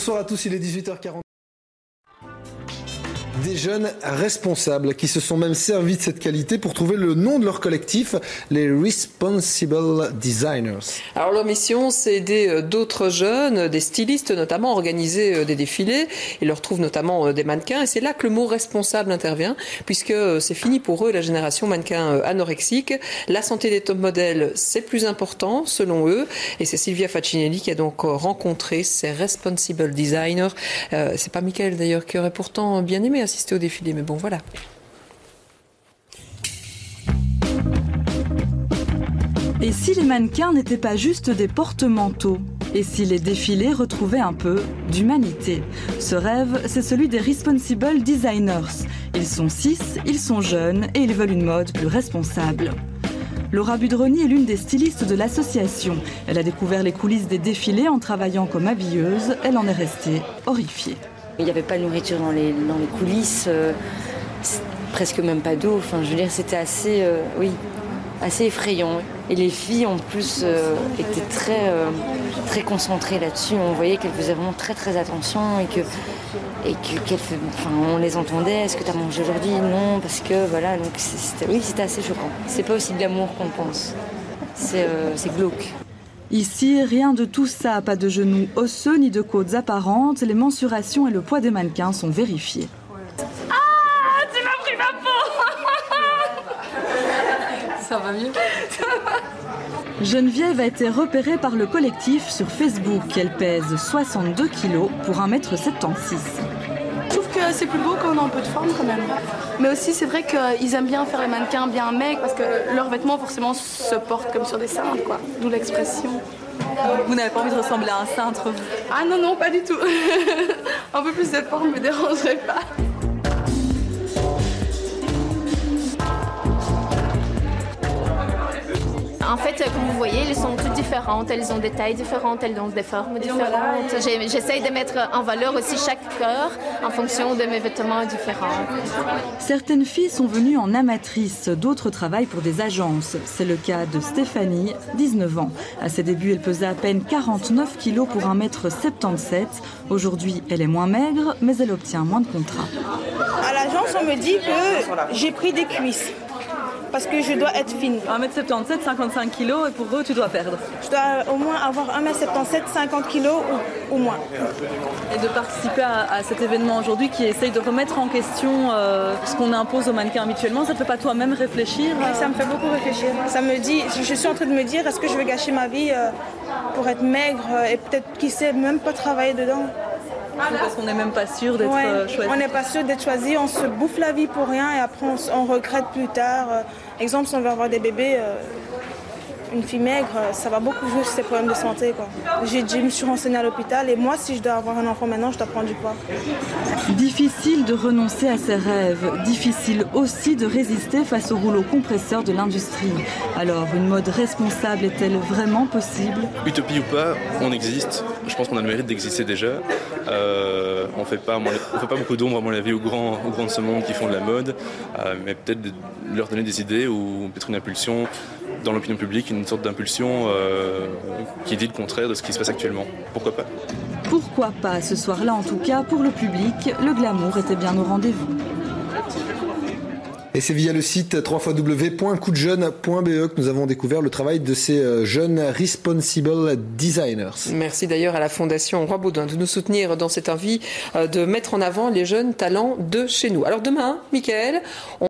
Bonsoir à tous, il est 18h40. Des jeunes responsables qui se sont même servis de cette qualité pour trouver le nom de leur collectif, les Responsible Designers. Alors leur mission, c'est aider d'autres jeunes, des stylistes notamment, à organiser des défilés. Ils leur trouvent notamment des mannequins et c'est là que le mot responsable intervient, puisque c'est fini pour eux la génération mannequin anorexique. La santé des top modèles, c'est plus important selon eux. Et c'est Silvia Facinelli qui a donc rencontré ces Responsible Designers. C'est pas Mickaël d'ailleurs qui aurait pourtant bien aimé assister au défilé, mais bon voilà. Et si les mannequins n'étaient pas juste des porte-manteaux? Et si les défilés retrouvaient un peu d'humanité? Ce rêve, c'est celui des Responsible Designers. Ils sont 6, ils sont jeunes et ils veulent une mode plus responsable. Laura Budroni est l'une des stylistes de l'association. Elle a découvert les coulisses des défilés en travaillant comme habilleuse. Elle en est restée horrifiée. Il n'y avait pas de nourriture dans les coulisses, presque même pas d'eau. Enfin, je veux dire, c'était assez effrayant. Et les filles, en plus, étaient très concentrées là-dessus. On voyait qu'elles faisaient vraiment très très attention on les entendait. Est-ce que tu as mangé aujourd'hui? Non, parce que voilà. Donc c'était assez choquant. C'est pas aussi de l'amour qu'on pense. C'est glauque. Ici, rien de tout ça, pas de genoux osseux ni de côtes apparentes, les mensurations et le poids des mannequins sont vérifiés. Ah, tu m'as pris ma peau. Ça va mieux? Geneviève a été repérée par le collectif sur Facebook. Elle pèse 62 kilos pour 1,76 m. Je trouve que c'est plus beau quand on a un peu de forme quand même. Mais aussi c'est vrai qu'ils aiment bien faire les mannequins bien mecs parce que leurs vêtements forcément se portent comme sur des cintres quoi. D'où l'expression. Vous n'avez pas envie de ressembler à un cintre? Ah non, pas du tout. Un peu plus de forme me dérangerait pas. En fait, comme vous voyez, elles sont toutes différentes. Elles ont des tailles différentes, elles ont des formes différentes. J'essaye de mettre en valeur aussi chaque corps en fonction de mes vêtements différents. Certaines filles sont venues en amatrice, d'autres travaillent pour des agences. C'est le cas de Stéphanie, 19 ans. À ses débuts, elle pesait à peine 49 kilos pour 1,77 m. Aujourd'hui, elle est moins maigre, mais elle obtient moins de contrats. À l'agence, on me dit que j'ai pris des cuisses. Parce que je dois être fine. 1,77 m, 55 kg et pour eux, tu dois perdre. Je dois au moins avoir 1,77 m, 50 kg ou moins. Et de participer à cet événement aujourd'hui qui essaye de remettre en question ce qu'on impose aux mannequins habituellement, ça ne te fait pas toi-même réfléchir? Ça me fait beaucoup réfléchir. Ça me dit, je suis en train de me dire, est-ce que je vais gâcher ma vie pour être maigre et peut-être, qui sait, même pas travailler dedans? Parce qu'on n'est même pas sûr d'être choisi. On n'est pas sûr d'être choisi, on se bouffe la vie pour rien et après on regrette plus tard. Exemple, si on veut avoir des bébés, une fille maigre, ça va beaucoup jouer sur ses problèmes de santé, quoi. Je me suis renseignée à l'hôpital et moi, si je dois avoir un enfant maintenant, je dois prendre du poids. Difficile de renoncer à ses rêves, difficile aussi de résister face au rouleau compresseur de l'industrie. Alors, une mode responsable est-elle vraiment possible? Utopie ou pas, on existe. Je pense qu'on a le mérite d'exister déjà. On fait pas beaucoup d'ombre à mon avis aux grands de ce monde qui font de la mode, mais peut-être de leur donner des idées ou peut-être une impulsion dans l'opinion publique, une sorte d'impulsion qui dit le contraire de ce qui se passe actuellement. Pourquoi pas? Pourquoi pas? Ce soir-là, en tout cas, pour le public, le glamour était bien au rendez-vous. Et c'est via le site www.coupdejeune.be que nous avons découvert le travail de ces jeunes Responsible Designers. Merci d'ailleurs à la Fondation Roi Baudouin de nous soutenir dans cette envie de mettre en avant les jeunes talents de chez nous. Alors demain, Mickaël,